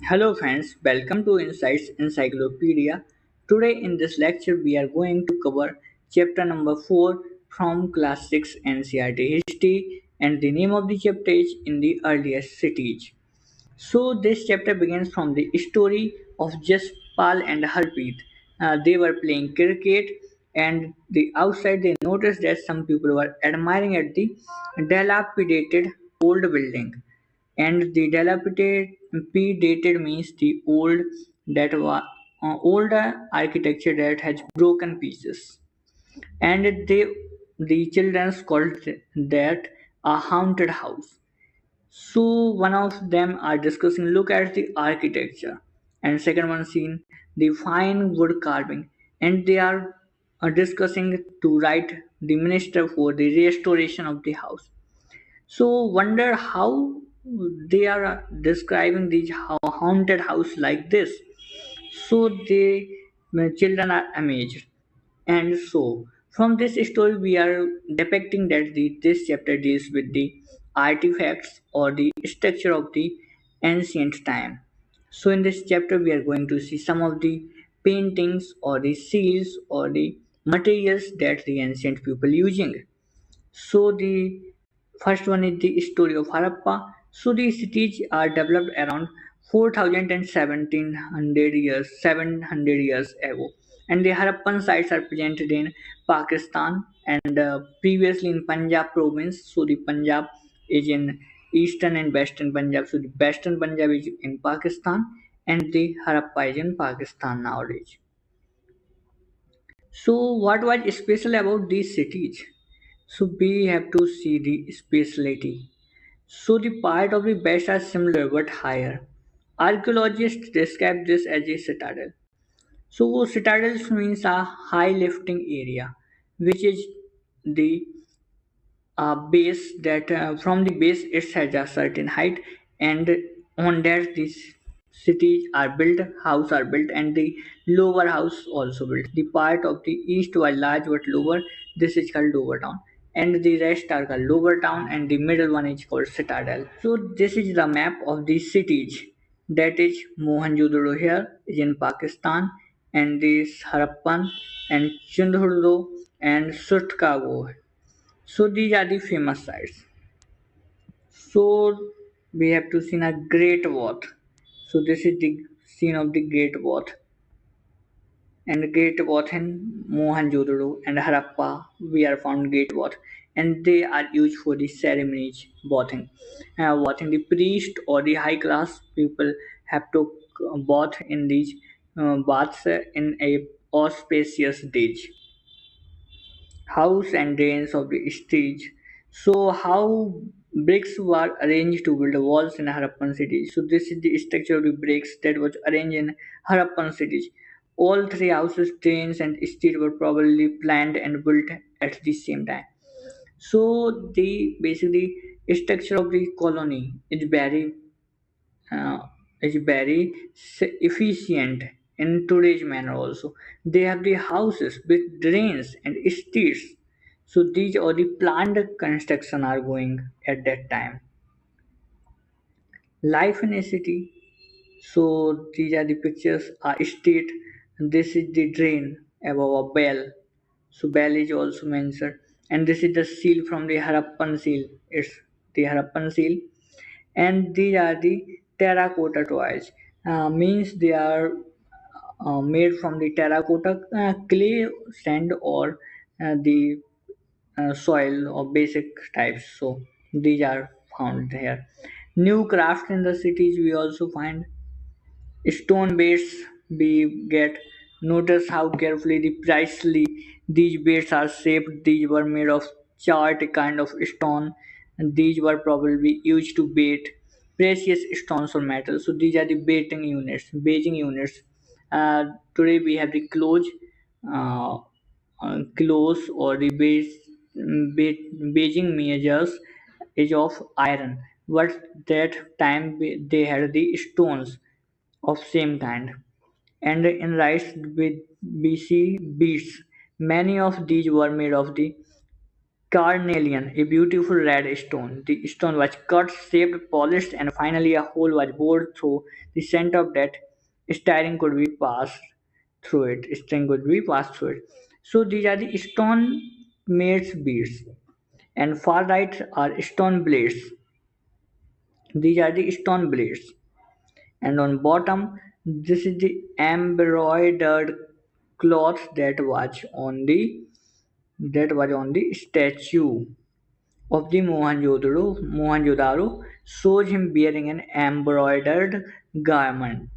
Hello friends, welcome to Insights Encyclopedia. Today in this lecture we are going to cover chapter number 4 from class 6 NCRT History, and the name of the chapter is In the Earliest Cities. So this chapter begins from the story of Jaspal and Harpreet. They were playing cricket, and the outside they noticed that some people were admiring at the dilapidated old building. And the dilapidated means the old architecture that has broken pieces. And the children called that a haunted house. So one of them are discussing look at the architecture, and second one seen the fine wood carving, and they are discussing to write the minister for the restoration of the house. So wonder how they are describing the haunted house like this. So the children are amazed, and so from this story we are depicting that this chapter deals with the artifacts or the structure of the ancient time. So in this chapter we are going to see some of the paintings or the seals or the materials that the ancient people using. So the first one is the story of Harappa. So the cities are developed around 4000 and 1700 years, 700 years ago. And the Harappan sites are presented in Pakistan and previously in Punjab province. So the Punjab is in eastern and western Punjab. So the western Punjab is in Pakistan and the Harappa is in Pakistan nowadays. So what was special about these cities? So we have to see the speciality. So the part of the best are similar but higher. Archaeologists describe this as a citadel. So citadels means a high lifting area, which is the base that from the base it has a certain height, and on that these cities are built, house are built, and the lower house also built. The part of the east was large but lower, this is called lower town, and the rest are called lower town, and the middle one is called citadel. So this is the map of the cities, that is Mohenjo-daro here is in Pakistan, and this Harappan and Chindhurdo and Sutkago. So these are the famous sites. So we have to see a Great Bath. So this is the scene of the Great Bath, and Great Bath in Mohenjo-daro and Harappa we are found Great Bath, and they are used for the ceremonies bathing. Bathing, the priest or the high class people have to bath in these baths in a auspicious days. House and drains of the stage. So how bricks were arranged to build walls in Harappan city. So this is the structure of the bricks that was arranged in Harappan cities. All three houses, drains, and street were probably planned and built at the same time. So the basically structure of the colony uh, is very efficient in today's manner also. They have the houses with drains and streets. So these are the planned construction are going at that time. Life in a city. So these are the pictures. A street. This is the drain above a bell. So bell is also mentioned. And this is the seal from the Harappan seal. It's the Harappan seal, and these are the terracotta toys. Means they are made from the terracotta, clay, sand, or the soil or basic types. So these are found here. New crafts in the cities we also find. Stone beds we get. Notice how carefully the precisely these beds are shaped. These were made of charred kind of stone, and these were probably used to bait precious stones or metal. So these are the baiting units, baiting units. Today we have the uh, clothes or the Beijing measures is of iron, but that time they had the stones of same kind. And in rice with BC beads, many of these were made of the Carnelian, a beautiful red stone. The stone was cut, shaped, polished, and finally a hole was bored through the center of that string could be passed through it. String could be passed through it. So these are the stone made beads. And far right are stone blades. These are the stone blades. And on bottom, this is the embroidered cloth that was on the statue of the Mohenjo-daro shows him wearing an embroidered garment.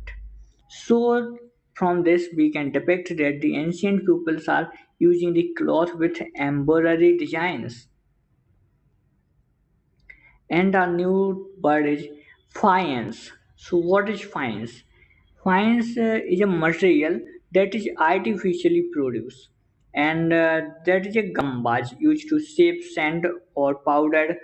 So from this we can depict that the ancient peoples are using the cloth with embroidery designs. And our new word is faience. So what is faience? Faience is a material that is artificially produced, and that is a gambas used to shape sand or powdered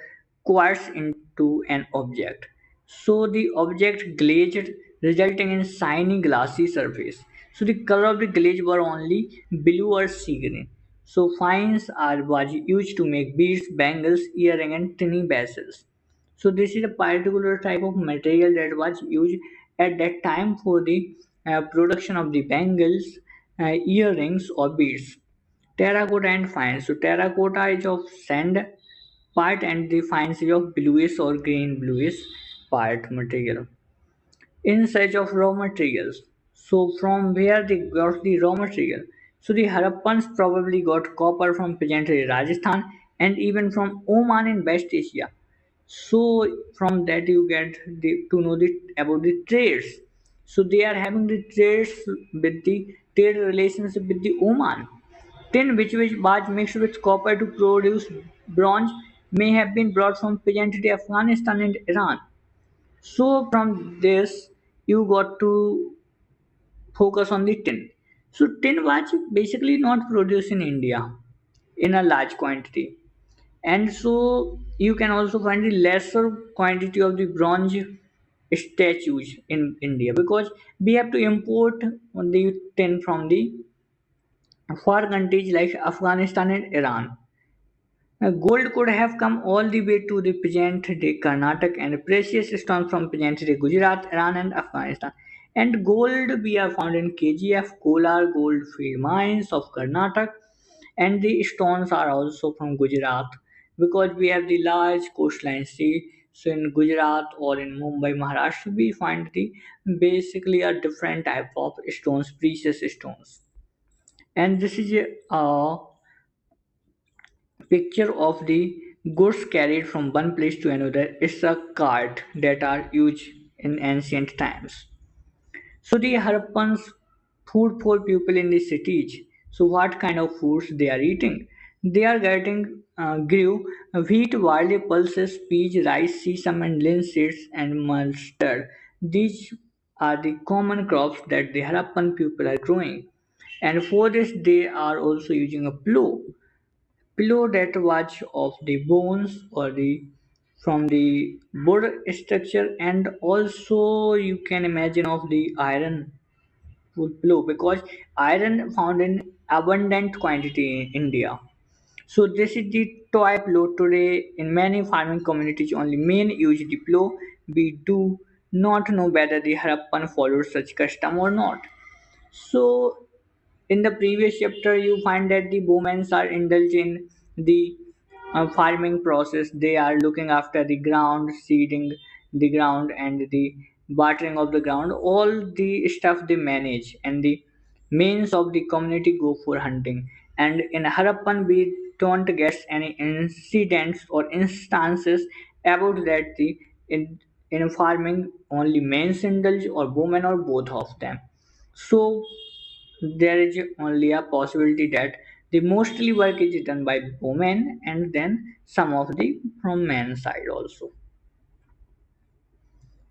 quartz into an object. So the object glazed, resulting in shiny glassy surface. So the color of the glaze were only blue or sea green. So fines are was used to make beads, bangles, earring, and tiny vessels. So this is a particular type of material that was used at that time for the production of the bangles, earrings, or beads. Terracotta and fines. So terracotta is of sand part and the fines is of bluish or green bluish part material in search of raw materials. So from where they got the raw material? So the Harappans probably got copper from present-day Rajasthan and even from Oman in West Asia. So from that you get to know about the trades. So they are having the trades with the trade relationship with the Oman. Tin which was mixed with copper to produce bronze may have been brought from present-day Afghanistan and Iran. So from this, you got to focus on the tin. So tin was basically not produced in India in a large quantity, and so you can also find the lesser quantity of the bronze statues in India because we have to import the tin from the far countries like Afghanistan and Iran. Gold could have come all the way to the present-day Karnataka and precious stones from present-day Gujarat, Iran, and Afghanistan. And gold we are found in KGF, Kolar goldfield mines of Karnataka, and the stones are also from Gujarat because we have the large coastline sea. So in Gujarat or in Mumbai, Maharashtra, we find the basically a different type of stones, precious stones. And this is a picture of the goods carried from one place to another is a cart that are used in ancient times. So the Harappans food for people in the cities. So what kind of foods they are eating? They are getting grew wheat, barley, pulses, peas, rice, sesame, and linseeds and mustard. These are the common crops that the Harappan people are growing. And for this, they are also using a plow. Below that was of the bones or the from the wood structure, and also you can imagine of the iron wood below because iron found in abundant quantity in India. So this is the toy plow today in many farming communities. Only men use the plow. We do not know whether the Harappan followed such custom or not. So, in the previous chapter, you find that the women are indulged in the farming process. They are looking after the ground, seeding the ground, and the watering of the ground. All the stuff they manage, and the means of the community go for hunting. And in Harappan, we don't get any incidents or instances about that. In farming, only men indulge, or women, or both of them. So there is only a possibility that the mostly work is done by women and then some of the from men's side also.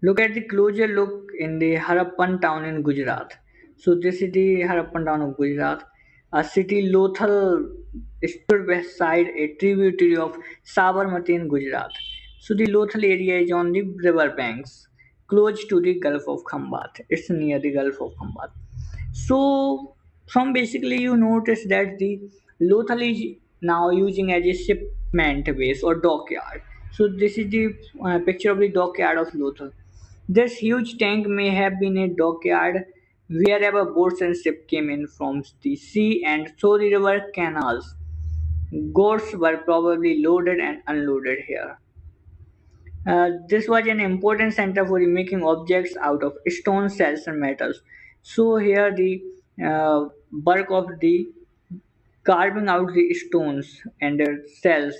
Look at the closer look in the Harappan town in Gujarat. So this is the Harappan town of Gujarat. A city Lothal stood beside a tributary of Sabarmati in Gujarat. So the Lothal area is on the river banks, close to the Gulf of Khambat. It's near the Gulf of Khambat. So from basically you notice that the Lothal is now using as a shipment base or dockyard. So this is the picture of the dockyard of Lothal. This huge tank may have been a dockyard wherever boats and ships came in from the sea and through the river canals. Goods were probably loaded and unloaded here. This was an important center for making objects out of stone, cells, and metals. So here the work of the carving out the stones and their cells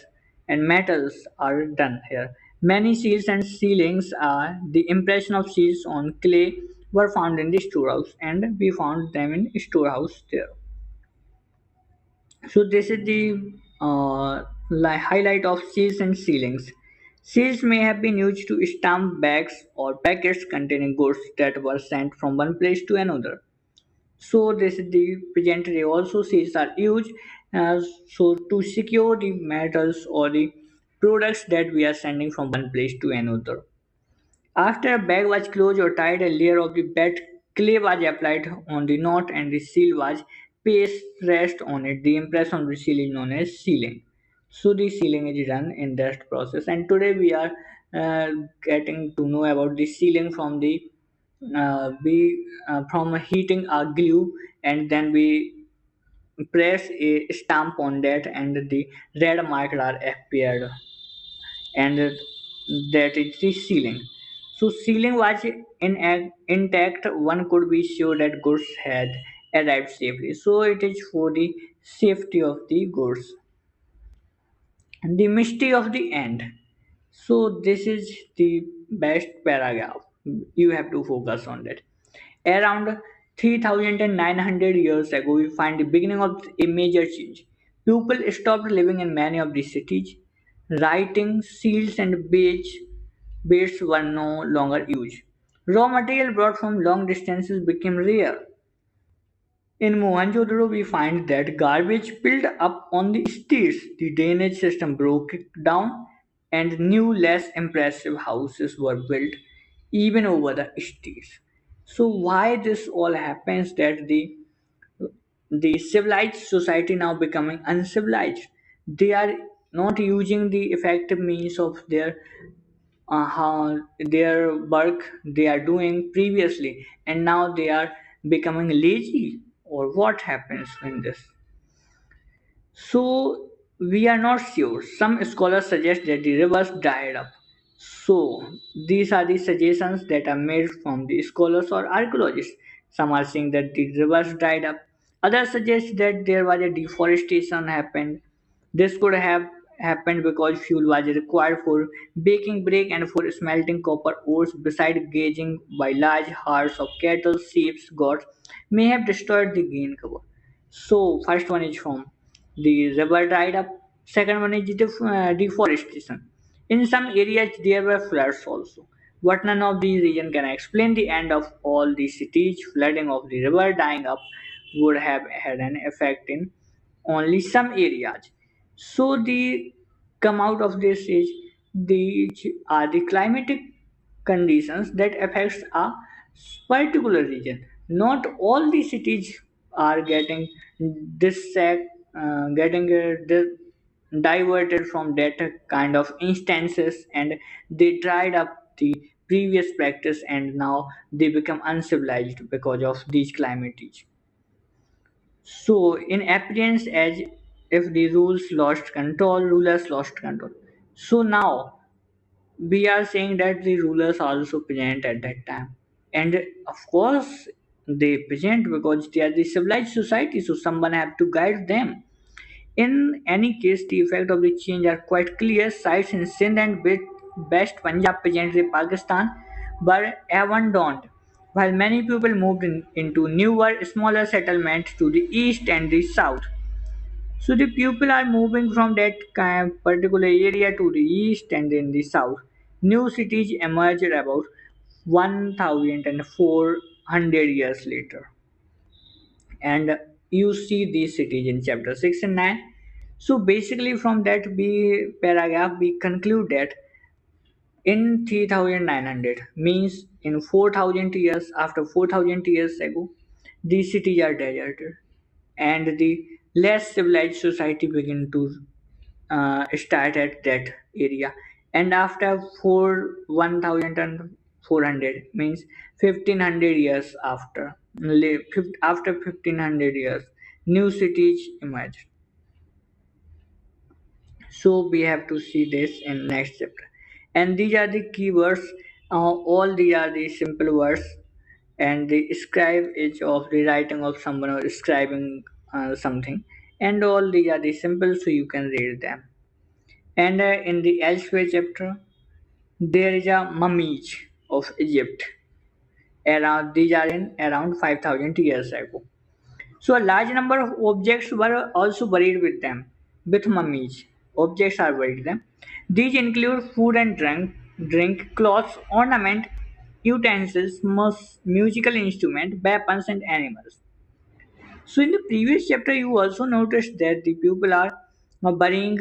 and metals are done here. Many seals and ceilings are the impression of seals on clay were found in the storehouse, and we found them in storehouse there. So this is the highlight of seals and ceilings. Seals may have been used to stamp bags or packets containing goods that were sent from one place to another. So this is the present day also seals are used so to secure the metals or the products that we are sending from one place to another. After a bag was closed or tied, a layer of the wet clay was applied on the knot and the seal was pressed on it. The impression of the seal is known as sealing. So the sealing is done in that process. And today we are uh, getting to know about the sealing from the we from heating a glue, and then we press a stamp on that and the red marks are appeared, and that is the sealing. So sealing was intact, one could be sure that goods had arrived safely. So it is for the safety of the goods. And the mystery of the end. So this is the best paragraph. You have to focus on that. Around 3,900 years ago, we find the beginning of a major change. People stopped living in many of these cities. Writing, seals, and beads were no longer used. Raw material brought from long distances became rare. In Mohenjo-daro, we find that garbage piled up on the streets. The drainage system broke down, and new, less impressive houses were built even over the streets. So, why this all happens that the civilized society now becoming uncivilized? They are not using the effective means of how their work they are doing previously, and now they are becoming lazy, or what happens in this? So we are not sure. Some scholars suggest that the rivers dried up. So these are the suggestions that are made from the scholars or archaeologists. Some are saying that the rivers dried up. Others suggest that there was a deforestation happened. This could have happened because fuel was required for baking brick and for smelting copper ores, besides grazing by large herds of cattle, sheep, goats may have destroyed the green cover. So first one is from the rubber dried up. Second one is deforestation. In some areas there were floods also. What none of these regions can explain the end of all the cities. Flooding of the river drying up would have had an effect in only some areas. So the come out of this is these are the climatic conditions that affects a particular region. Not all the cities are getting this diverted from that kind of instances, and they dried up the previous practice and now they become uncivilized because of these climate. So, in appearance, as if the rulers lost control. So now we are saying that the rulers are also present at that time, and of course they present because they are the civilized society. So someone have to guide them. In any case, the effect of the change are quite clear. Sites in Sindh and West Punjab, presently Pakistan, were abandoned, while many people moved into newer, smaller settlements to the east and the south. So the people are moving from that kind of particular area to the east and in the south. New cities emerged about 1,400 years later, and you see these cities in chapter 6 and 9. So basically from that paragraph we conclude that in 3900 means in 4000 years, after 4000 years ago, these cities are deserted, and the less civilized society begin to start at that area. And after 1400 means 1500 years after 1500 years new cities emerged. So we have to see this in next chapter. And these are the keywords. All these are the simple words. And the scribe is of the writing of someone or scribing something. And all these are the simple, so you can read them. And in the elsewhere chapter, there is a mummies of Egypt. Around these are in around 5,000 years ago. So a large number of objects were also buried with them, with mummies. Objects are buried them. These include food and drink, clothes, ornament, utensils, musical instrument, weapons, and animals. So in the previous chapter, you also noticed that the people are burying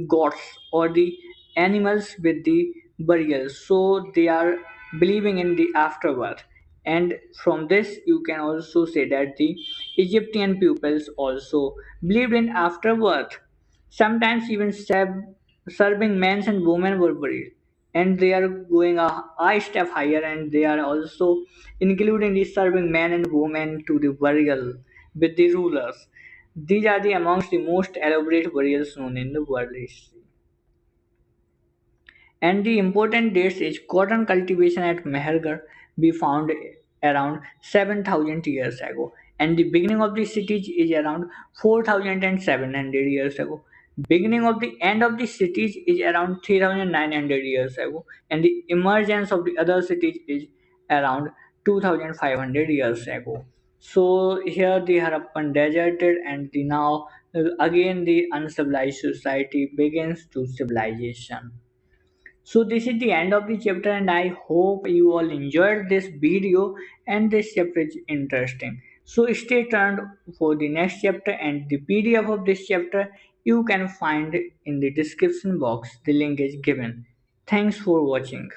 gods or the animals with the burials. So they are believing in the afterworld. And from this, you can also say that the Egyptian peoples also believed in afterworld. Sometimes even serving men and women were buried, and they are going a step higher, and they are also including the serving men and women to the burial with the rulers. These are the amongst the most elaborate burials known in the world history. And the important dates is cotton cultivation at Mehergar be found around 7,000 years ago, and the beginning of the cities is around 4,700 years ago. Beginning of the end of the cities is around 3,900 years ago, and the emergence of the other cities is around 2,500 years ago. So here the Harappan deserted, and the now again the uncivilized society begins to civilization. So this is the end of the chapter, and I hope you all enjoyed this video, and this chapter is interesting. So stay tuned for the next chapter, and the PDF of this chapter you can find in the description box. The link is given. Thanks for watching.